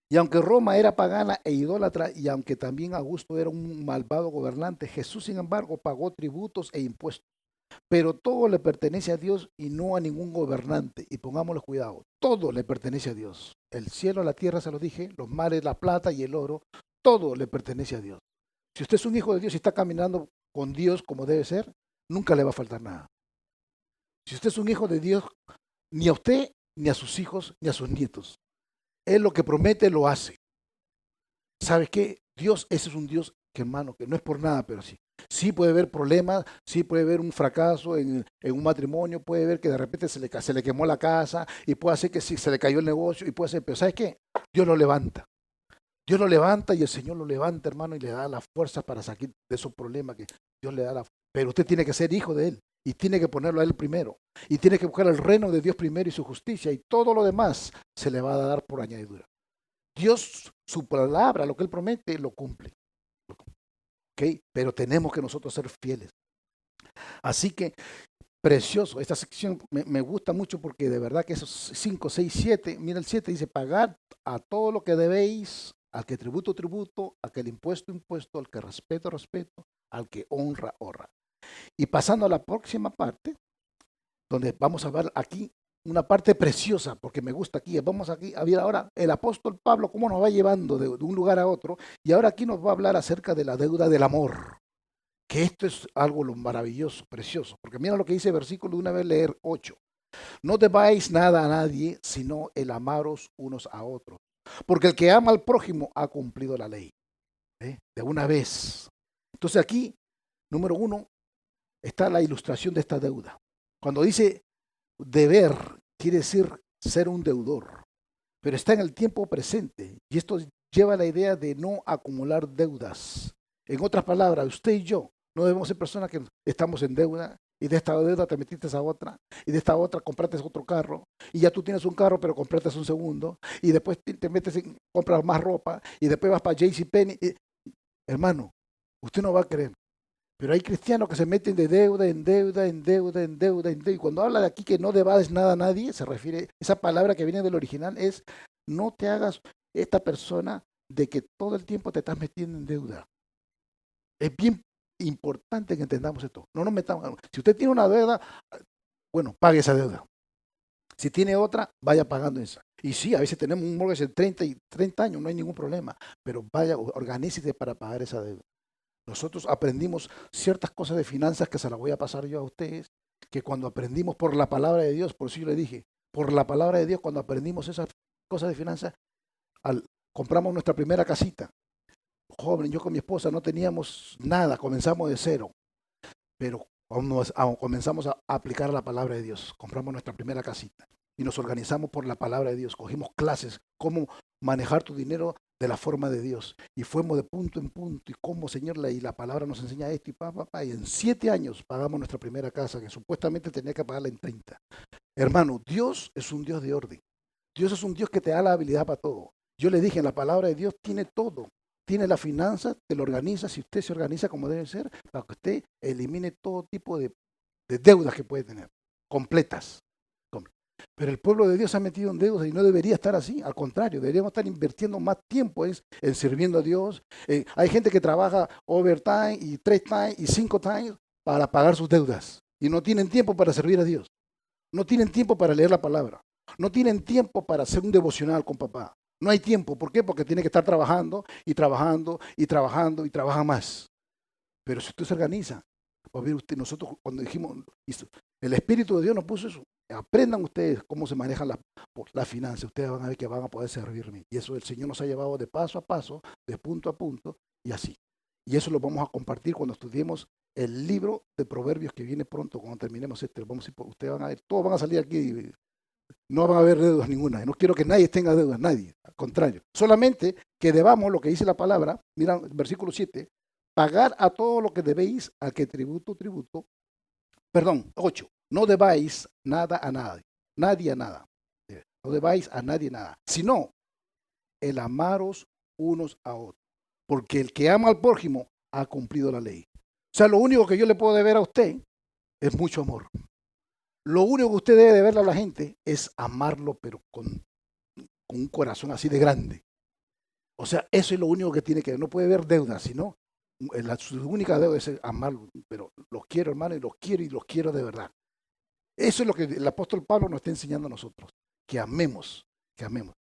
Y aunque Roma era pagana e idólatra, y aunque también Augusto era un malvado gobernante, Jesús, sin embargo, pagó tributos e impuestos. Pero todo le pertenece a Dios y no a ningún gobernante. Y pongámosle cuidado, todo le pertenece a Dios. El cielo, la tierra, se lo dije, los mares, la plata y el oro, todo le pertenece a Dios. Si usted es un hijo de Dios y está caminando con Dios como debe ser, nunca le va a faltar nada. Si usted es un hijo de Dios, ni a usted, ni a sus hijos, ni a sus nietos. Él lo que promete lo hace. ¿Sabes qué? Dios, ese es un Dios que, hermano, que no es por nada, pero sí. Sí puede haber problemas, sí puede haber un fracaso en un matrimonio, puede ver que de repente se le quemó la casa y puede hacer que sí, se le cayó el negocio y puede ser, pero ¿sabes qué? Dios lo levanta. Dios lo levanta y el Señor lo levanta, hermano, y le da la fuerza para salir de esos problemas que Dios le da la fuerza. Pero usted tiene que ser hijo de Él y tiene que ponerlo a Él primero. Y tiene que buscar el reino de Dios primero y su justicia y todo lo demás se le va a dar por añadidura. Dios, su palabra, lo que Él promete, lo cumple. ¿Okay? Pero tenemos que nosotros ser fieles. Así que, precioso, esta sección me gusta mucho porque de verdad que esos 5, 6, 7, mira el 7 dice, pagad a todo lo que debéis, al que tributo, tributo, al que el impuesto, impuesto, al que respeto, respeto, al que honra, honra. Y pasando a la próxima parte, donde vamos a ver aquí una parte preciosa, porque me gusta aquí. Vamos aquí a ver ahora el apóstol Pablo cómo nos va llevando de un lugar a otro. Y ahora aquí nos va a hablar acerca de la deuda del amor. Que esto es algo lo maravilloso, precioso. Porque mira lo que dice el versículo de una vez leer 8. No debáis nada a nadie, sino el amaros unos a otros. Porque el que ama al prójimo ha cumplido la ley. De una vez. Entonces aquí, número 1, está la ilustración de esta deuda. Cuando dice deber, quiere decir ser un deudor, pero está en el tiempo presente y esto lleva a la idea de no acumular deudas. En otras palabras, usted y yo no debemos ser personas que estamos en deuda y de esta deuda te metiste a otra y de esta otra compraste otro carro y ya tú tienes un carro pero compraste un segundo y después te metes en comprar más ropa y después vas para JCPenney. Hermano, usted no va a creer. Pero hay cristianos que se meten de deuda en deuda, en deuda, en deuda, en deuda. Y cuando habla de aquí que no debas nada a nadie, se refiere, esa palabra que viene del original es, no te hagas esta persona de que todo el tiempo te estás metiendo en deuda. Es bien importante que entendamos esto. No nos metamos. Si usted tiene una deuda, bueno, pague esa deuda. Si tiene otra, vaya pagando esa. Y sí, a veces tenemos un mortgage de 30 años, no hay ningún problema. Pero vaya, organícese para pagar esa deuda. Nosotros aprendimos ciertas cosas de finanzas que se las voy a pasar yo a ustedes, que cuando aprendimos por la palabra de Dios, por eso yo le dije, por la palabra de Dios, cuando aprendimos esas cosas de finanzas, compramos nuestra primera casita. Joven, yo con mi esposa no teníamos nada, comenzamos de cero, pero comenzamos a aplicar la palabra de Dios, compramos nuestra primera casita y nos organizamos por la palabra de Dios, cogimos clases, cómo manejar tu dinero de la forma de Dios. Y fuimos de punto en punto. Y cómo, Señor, y la palabra nos enseña esto y y en 7 años pagamos nuestra primera casa, que supuestamente tenía que pagarla en 30. Hermano, Dios es un Dios de orden. Dios es un Dios que te da la habilidad para todo. Yo le dije, en la palabra de Dios tiene todo. Tiene la finanza, te lo organiza, si usted se organiza como debe ser, para que usted elimine todo tipo de deudas que puede tener, completas. Pero el pueblo de Dios se ha metido en deudas y no debería estar así. Al contrario, deberíamos estar invirtiendo más tiempo en sirviendo a Dios. Hay gente que trabaja overtime y 3 times y 5 times para pagar sus deudas. Y no tienen tiempo para servir a Dios. No tienen tiempo para leer la palabra. No tienen tiempo para hacer un devocional con papá. No hay tiempo. ¿Por qué? Porque tiene que estar trabajando y trabajando y trabajando y trabaja más. Pero si usted se organiza, pues ver usted, nosotros cuando dijimos, el Espíritu de Dios nos puso eso. Aprendan ustedes cómo se manejan la finanza. Ustedes van a ver que van a poder servirme. Y eso el Señor nos ha llevado de paso a paso, de punto a punto, y así. Y eso lo vamos a compartir cuando estudiemos el libro de Proverbios que viene pronto, cuando terminemos ustedes van a ver, todos van a salir aquí, no van a haber deudas ninguna. No quiero que nadie tenga deudas, nadie, al contrario. Solamente que debamos lo que dice la palabra, mira, versículo 7, pagar a todo lo que debéis, al que tributo, perdón, 8, no debáis nada a nadie, nadie a nada, no debáis a nadie nada, sino el amaros unos a otros, porque el que ama al prójimo ha cumplido la ley. O sea, lo único que yo le puedo deber a usted es mucho amor. Lo único que usted debe deberle a la gente es amarlo, pero con un corazón así de grande. O sea, eso es lo único que tiene que ver. No puede haber deuda, sino su única deuda es amarlo. Pero los quiero, hermano, y los quiero de verdad. Eso es lo que el apóstol Pablo nos está enseñando a nosotros. Que amemos, que amemos.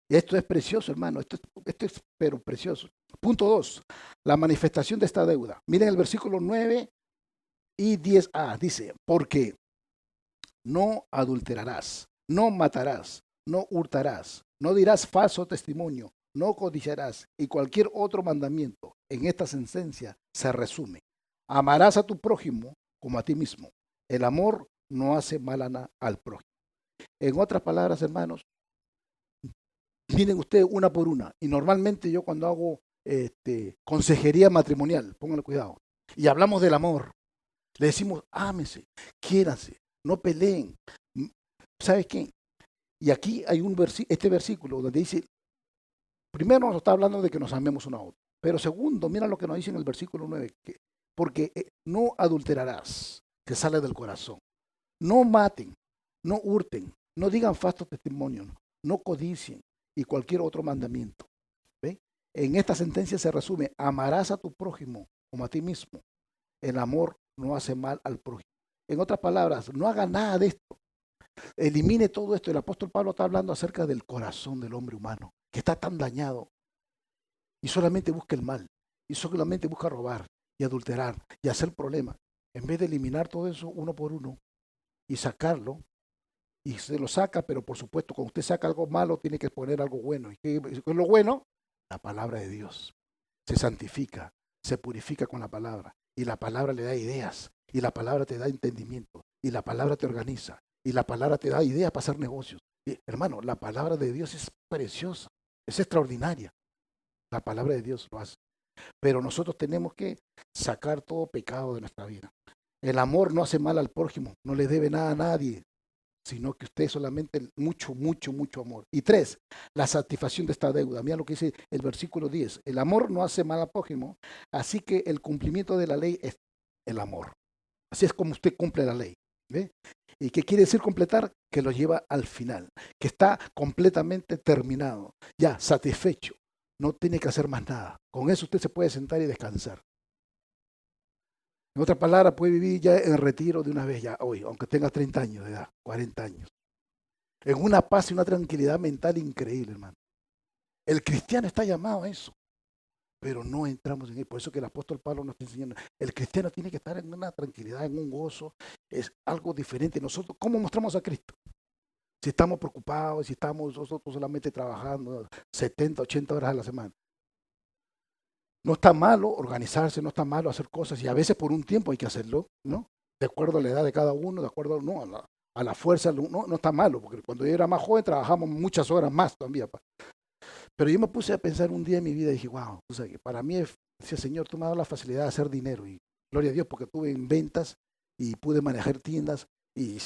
Esto es precioso, hermano. Esto es pero precioso. Punto 2. La manifestación de esta deuda. Miren el versículo 9 y 10a. Dice, porque no adulterarás, no matarás, no hurtarás, no dirás falso testimonio, no codiciarás, y cualquier otro mandamiento en esta sentencia se resume. Amarás a tu prójimo como a ti mismo. El amor no hace mal al prójimo. En otras palabras, hermanos, miren ustedes una por una. Y normalmente yo cuando hago consejería matrimonial, pónganle cuidado, y hablamos del amor, le decimos, ámese, quiéranse, no peleen. ¿Sabes qué? Y aquí hay este versículo donde dice, primero nos está hablando de que nos amemos uno a otro, pero segundo, mira lo que nos dice en el versículo 9, porque no adulterarás, que sale del corazón, no maten, no hurten, no digan falsos testimonios, no codicien y cualquier otro mandamiento. ¿Ve? En esta sentencia se resume, amarás a tu prójimo como a ti mismo. El amor no hace mal al prójimo. En otras palabras, no haga nada de esto. Elimine todo esto. El apóstol Pablo está hablando acerca del corazón del hombre humano, que está tan dañado y solamente busca el mal, y solamente busca robar y adulterar y hacer problemas. En vez de eliminar todo eso uno por uno y sacarlo, y se lo saca, pero por supuesto, cuando usted saca algo malo, tiene que poner algo bueno. ¿Y qué es lo bueno? La palabra de Dios. Se santifica, se purifica con la palabra, y la palabra le da ideas, y la palabra te da entendimiento, y la palabra te organiza, y la palabra te da ideas para hacer negocios. Y, hermano, la palabra de Dios es preciosa, es extraordinaria. La palabra de Dios lo hace. Pero nosotros tenemos que sacar todo pecado de nuestra vida. El amor no hace mal al prójimo, no le debe nada a nadie, sino que usted solamente mucho, mucho, mucho amor. Y 3, la satisfacción de esta deuda. Mira lo que dice el versículo 10. El amor no hace mal al prójimo, así que el cumplimiento de la ley es el amor. Así es como usted cumple la ley. ¿Ve? ¿Y qué quiere decir completar? Que lo lleva al final, que está completamente terminado, ya satisfecho. No tiene que hacer más nada. Con eso usted se puede sentar y descansar. En otras palabras, puede vivir ya en retiro de una vez ya hoy, aunque tenga 30 años de edad, 40 años. En una paz y una tranquilidad mental increíble, hermano. El cristiano está llamado a eso, pero no entramos en él. Por eso que el apóstol Pablo nos está enseñando. El cristiano tiene que estar en una tranquilidad, en un gozo. Es algo diferente. Nosotros, ¿cómo mostramos a Cristo? Si estamos preocupados, si estamos nosotros solamente trabajando 70, 80 horas a la semana. No está malo organizarse, no está malo hacer cosas y a veces por un tiempo hay que hacerlo, ¿no? De acuerdo a la edad de cada uno, de acuerdo no, a la fuerza, no está malo, porque cuando yo era más joven trabajamos muchas horas más todavía. Pero yo me puse a pensar un día en mi vida y dije, wow, o sea, que para mí, decía, Señor, tú me has dado la facilidad de hacer dinero y gloria a Dios porque tuve en ventas y pude manejar tiendas y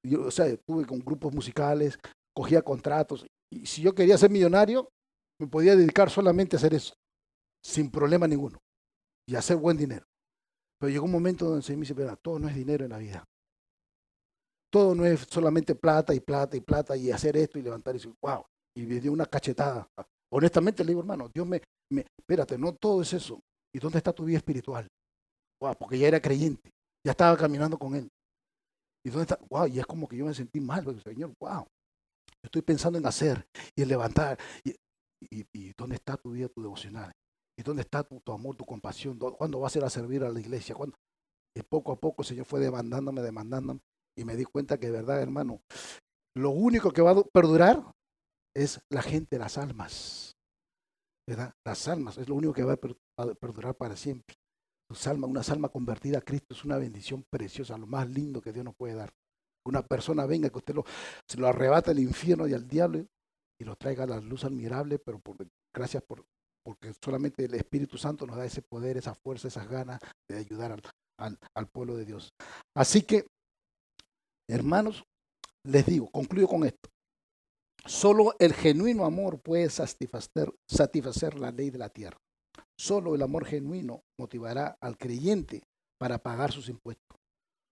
yo, o sea, estuve con grupos musicales, cogía contratos y si yo quería ser millonario, me podía dedicar solamente a hacer eso sin problema ninguno y hacer buen dinero. Pero llegó un momento donde se me dice, "Verdad, todo no es dinero en la vida. Todo no es solamente plata y plata y plata y hacer esto y levantar y decir, wow, y me dio una cachetada. Honestamente le digo, hermano, Dios espérate, no todo es eso. ¿Y dónde está tu vida espiritual? Wow, porque ya era creyente, ya estaba caminando con él. ¿Y dónde está? Wow, y es como que yo me sentí mal, porque, Señor, wow, estoy pensando en hacer y en levantar. Y dónde está tu vida, tu devocional? ¿Y dónde está tu amor, tu compasión? ¿Cuándo vas a ir a servir a la iglesia? ¿Cuándo? Y poco a poco el Señor fue demandándome, y me di cuenta que de verdad, hermano, lo único que va a perdurar es la gente, las almas, ¿verdad? Las almas es lo único que va a perdurar para siempre. Una alma convertida a Cristo es una bendición preciosa, lo más lindo que Dios nos puede dar. Una persona venga, que usted se lo arrebata el infierno y al diablo y lo traiga a la luz admirable, pero gracias porque solamente el Espíritu Santo nos da ese poder, esa fuerza, esas ganas de ayudar al pueblo de Dios. Así que, hermanos, les digo, concluyo con esto. Solo el genuino amor puede satisfacer la ley de la tierra. Solo el amor genuino motivará al creyente para pagar sus impuestos.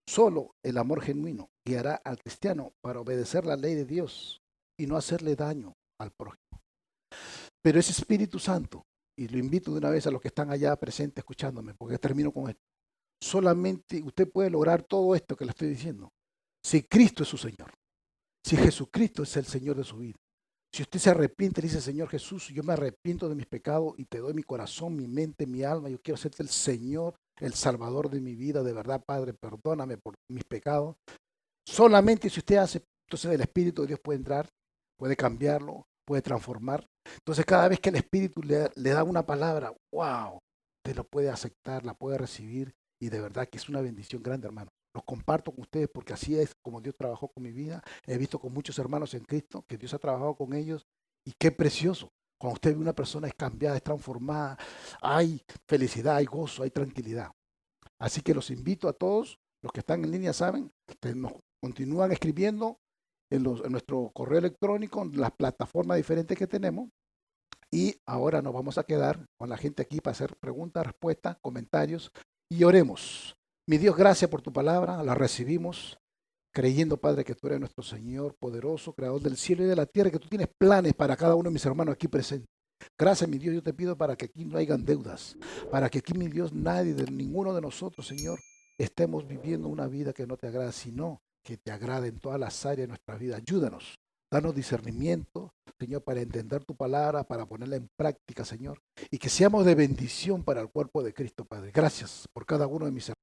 Solo el amor genuino guiará al cristiano para obedecer la ley de Dios y no hacerle daño al prójimo. Pero ese Espíritu Santo, y lo invito de una vez a los que están allá presentes escuchándome, porque termino con esto, solamente usted puede lograr todo esto que le estoy diciendo si Cristo es su Señor, si Jesucristo es el Señor de su vida. Si usted se arrepiente, dice, Señor Jesús, yo me arrepiento de mis pecados y te doy mi corazón, mi mente, mi alma, yo quiero serte el Señor, el Salvador de mi vida, de verdad, Padre, perdóname por mis pecados. Solamente si usted hace, entonces el Espíritu de Dios puede entrar, puede cambiarlo, puede transformar. Entonces cada vez que el Espíritu le da una palabra, wow, usted lo puede aceptar, la puede recibir y de verdad que es una bendición grande, hermano. Los comparto con ustedes porque así es como Dios trabajó con mi vida. He visto con muchos hermanos en Cristo que Dios ha trabajado con ellos y qué precioso. Cuando usted ve una persona es cambiada, es transformada, hay felicidad, hay gozo, hay tranquilidad. Así que los invito a todos, los que están en línea saben, que nos continúan escribiendo en nuestro correo electrónico, en las plataformas diferentes que tenemos. Y ahora nos vamos a quedar con la gente aquí para hacer preguntas, respuestas, comentarios y oremos. Mi Dios, gracias por tu palabra, la recibimos creyendo, Padre, que tú eres nuestro Señor poderoso, creador del cielo y de la tierra, que tú tienes planes para cada uno de mis hermanos aquí presentes. Gracias, mi Dios, yo te pido para que aquí no hayan deudas, para que aquí, mi Dios, nadie, de ninguno de nosotros, Señor, estemos viviendo una vida que no te agrada, sino que te agrade en todas las áreas de nuestra vida. Ayúdanos, danos discernimiento, Señor, para entender tu palabra, para ponerla en práctica, Señor, y que seamos de bendición para el cuerpo de Cristo, Padre. Gracias por cada uno de mis hermanos.